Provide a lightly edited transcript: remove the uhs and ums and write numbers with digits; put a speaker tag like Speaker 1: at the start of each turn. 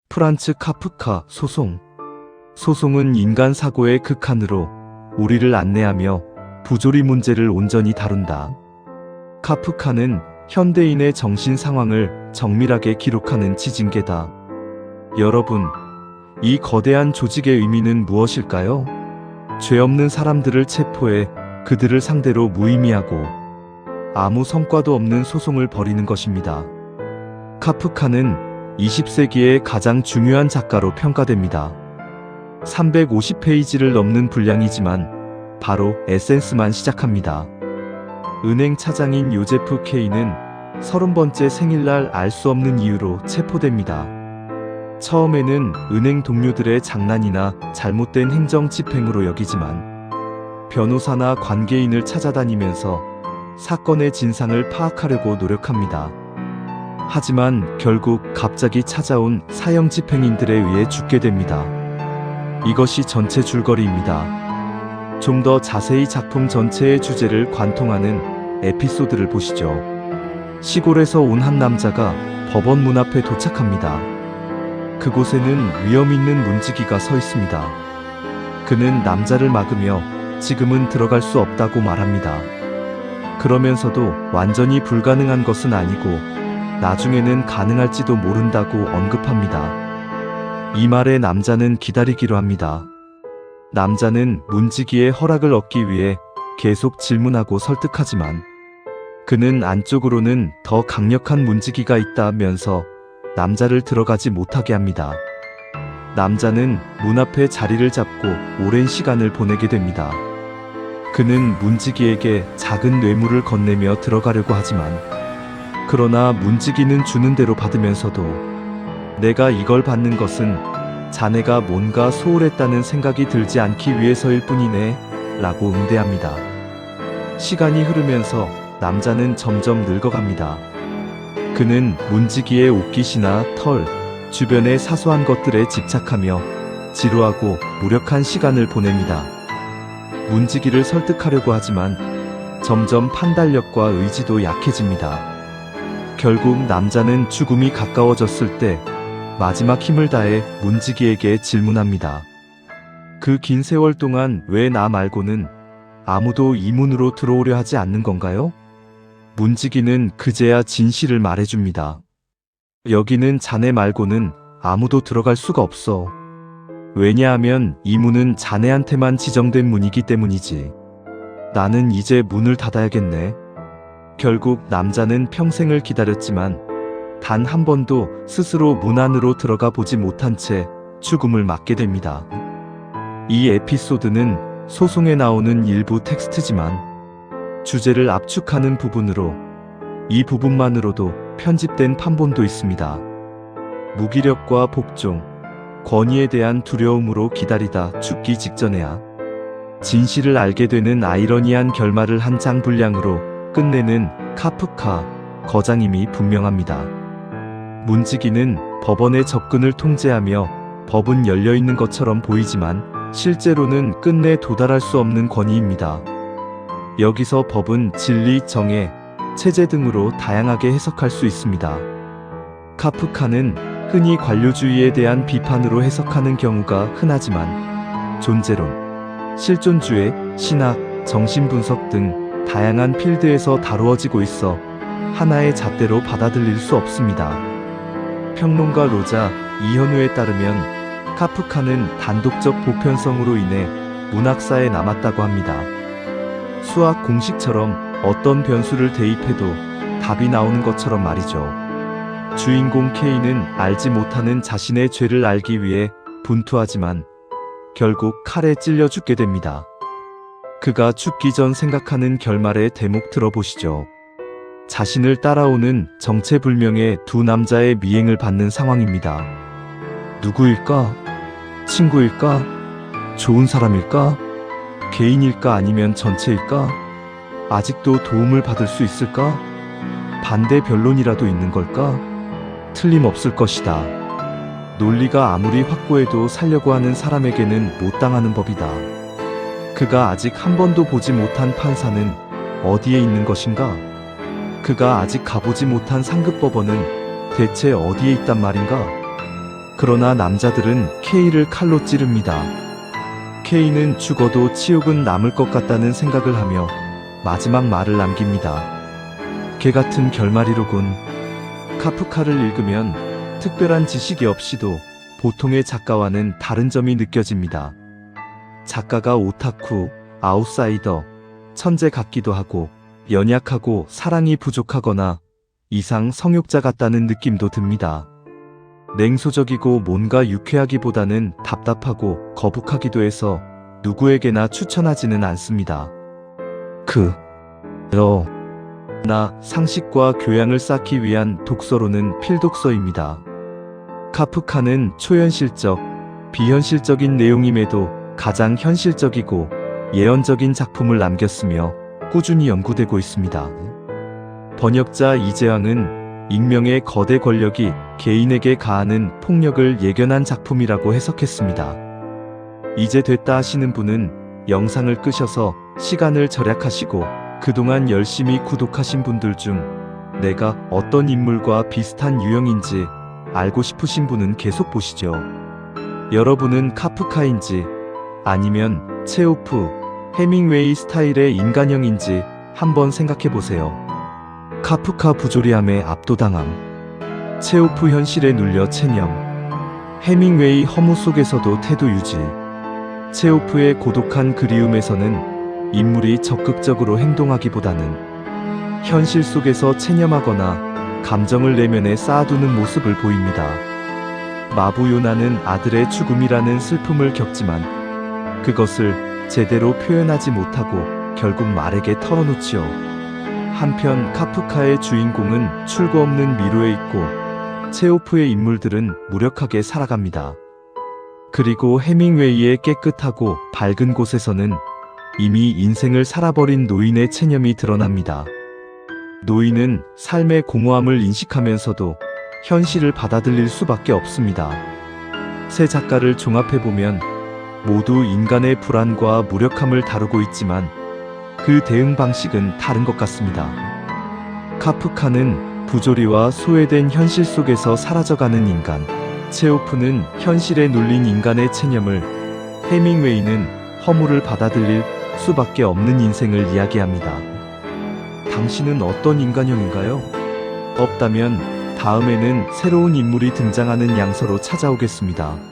Speaker 1: 프란츠 카프카 소송. 소송은 인간 사고의 극한으로 우리를 안내하며 부조리 문제를 온전히 다룬다. 카프카는 현대인의 정신 상황을 정밀하게 기록하는 지진계다. 여러분, 이 거대한 조직의 의미는 무엇일까요? 죄 없는 사람들을 체포해 그들을 상대로 무의미하고 아무 성과도 없는 소송을 벌이는 것입니다. 카프카는 20세기의 가장 중요한 작가로 평가됩니다. 350페이지를 넘는 분량이지만 바로 에센스만 시작합니다. 은행 차장인 요제프 K는 30번째 생일날 알 수 없는 이유로 체포됩니다. 처음에는 은행 동료들의 장난이나 잘못된 행정 집행으로 여기지만 변호사나 관계인을 찾아다니면서 사건의 진상을 파악하려고 노력합니다. 하지만 결국 갑자기 찾아온 사형 집행인들에 의해 죽게 됩니다. 이것이 전체 줄거리입니다. 좀 더 자세히 작품 전체의 주제를 관통하는 에피소드를 보시죠. 시골에서 온 한 남자가 법원 문 앞에 도착합니다. 그곳에는 위험 있는 문지기가 서 있습니다. 그는 남자를 막으며 지금은 들어갈 수 없다고 말합니다. 그러면서도 완전히 불가능한 것은 아니고 나중에는 가능할지도 모른다고 언급합니다. 이 말에 남자는 기다리기로 합니다. 남자는 문지기의 허락을 얻기 위해 계속 질문하고 설득하지만 그는 안쪽으로는 더 강력한 문지기가 있다면서 남자를 들어가지 못하게 합니다. 남자는 문 앞에 자리를 잡고 오랜 시간을 보내게 됩니다. 그는 문지기에게 작은 뇌물을 건네며 들어가려고 하지만 그러나 문지기는 주는 대로 받으면서도 내가 이걸 받는 것은 자네가 뭔가 소홀했다는 생각이 들지 않기 위해서일 뿐이네 라고 응대합니다. 시간이 흐르면서 남자는 점점 늙어갑니다. 그는 문지기의 옷깃이나 털, 주변의 사소한 것들에 집착하며 지루하고 무력한 시간을 보냅니다. 문지기를 설득하려고 하지만 점점 판단력과 의지도 약해집니다. 결국 남자는 죽음이 가까워졌을 때 마지막 힘을 다해 문지기에게 질문합니다. 그 긴 세월 동안 왜 나 말고는 아무도 이 문으로 들어오려 하지 않는 건가요? 문지기는 그제야 진실을 말해줍니다. 여기는 자네 말고는 아무도 들어갈 수가 없어. 왜냐하면 이 문은 자네한테만 지정된 문이기 때문이지. 나는 이제 문을 닫아야겠네. 결국 남자는 평생을 기다렸지만 단 한 번도 스스로 문 안으로 들어가 보지 못한 채 죽음을 맞게 됩니다. 이 에피소드는 소송에 나오는 일부 텍스트지만 주제를 압축하는 부분으로 이 부분만으로도 편집된 판본도 있습니다. 무기력과 복종, 권위에 대한 두려움으로 기다리다 죽기 직전에야 진실을 알게 되는 아이러니한 결말을 한 장 분량으로 끝내는 카프카 거장임이 분명합니다. 문지기는 법원의 접근을 통제하며 법은 열려있는 것처럼 보이지만 실제로는 끝내 도달할 수 없는 권위입니다. 여기서 법은 진리, 정의, 체제 등으로 다양하게 해석할 수 있습니다. 카프카는 흔히 관료주의에 대한 비판으로 해석하는 경우가 흔하지만 존재론, 실존주의, 신학, 정신분석 등 다양한 필드에서 다루어지고 있어 하나의 잣대로 받아들일 수 없습니다. 평론가 로자 이현우에 따르면 카프카는 단독적 보편성으로 인해 문학사에 남았다고 합니다. 수학 공식처럼 어떤 변수를 대입해도 답이 나오는 것처럼 말이죠. 주인공 K는 알지 못하는 자신의 죄를 알기 위해 분투하지만 결국 칼에 찔려 죽게 됩니다. 그가 죽기 전 생각하는 결말의 대목 들어보시죠. 자신을 따라오는 정체불명의 두 남자의 미행을 받는 상황입니다. 누구일까? 친구일까? 좋은 사람일까? 개인일까? 아니면 전체일까? 아직도 도움을 받을 수 있을까? 반대 변론이라도 있는 걸까? 틀림없을 것이다. 논리가 아무리 확고해도 살려고 하는 사람에게는 못 당하는 법이다. 그가 아직 한 번도 보지 못한 판사는 어디에 있는 것인가? 그가 아직 가보지 못한 상급법원은 대체 어디에 있단 말인가? 그러나 남자들은 K를 칼로 찌릅니다. K는 죽어도 치욕은 남을 것 같다는 생각을 하며 마지막 말을 남깁니다. 개 같은 결말이로군. 카프카를 읽으면 특별한 지식이 없이도 보통의 작가와는 다른 점이 느껴집니다. 작가가 오타쿠, 아웃사이더, 천재 같기도 하고 연약하고 사랑이 부족하거나 이상 성욕자 같다는 느낌도 듭니다. 냉소적이고 뭔가 유쾌하기보다는 답답하고 거북하기도 해서 누구에게나 추천하지는 않습니다. 나 상식과 교양을 쌓기 위한 독서로는 필독서입니다. 카프카는 초현실적, 비현실적인 내용임에도 가장 현실적이고 예언적인 작품을 남겼으며 꾸준히 연구되고 있습니다. 번역자 이재왕은 익명의 거대 권력이 개인에게 가하는 폭력을 예견한 작품이라고 해석했습니다. 이제 됐다 하시는 분은 영상을 끄셔서 시간을 절약하시고 그동안 열심히 구독하신 분들 중 내가 어떤 인물과 비슷한 유형인지 알고 싶으신 분은 계속 보시죠. 여러분은 카프카인지 아니면 체호프, 해밍웨이 스타일의 인간형인지 한번 생각해 보세요. 카프카 부조리함에 압도당함. 체호프 현실에 눌려 체념. 해밍웨이 허무 속에서도 태도 유지. 체호프의 고독한 그리움에서는 인물이 적극적으로 행동하기보다는 현실 속에서 체념하거나 감정을 내면에 쌓아두는 모습을 보입니다. 마부 요나는 아들의 죽음이라는 슬픔을 겪지만 그것을 제대로 표현하지 못하고 결국 말에게 털어놓지요. 한편 카프카의 주인공은 출구 없는 미로에 있고 체호프의 인물들은 무력하게 살아갑니다. 그리고 해밍웨이의 깨끗하고 밝은 곳에서는 이미 인생을 살아버린 노인의 체념이 드러납니다. 노인은 삶의 공허함을 인식하면서도 현실을 받아들일 수밖에 없습니다. 세 작가를 종합해보면 모두 인간의 불안과 무력함을 다루고 있지만 그 대응 방식은 다른 것 같습니다. 카프카는 부조리와 소외된 현실 속에서 사라져가는 인간, 체호프는 현실에 눌린 인간의 체념을, 해밍웨이는 허물을 받아들일 수밖에 없는 인생을 이야기합니다. 당신은 어떤 인간형인가요? 없다면 다음에는 새로운 인물이 등장하는 양서로 찾아오겠습니다.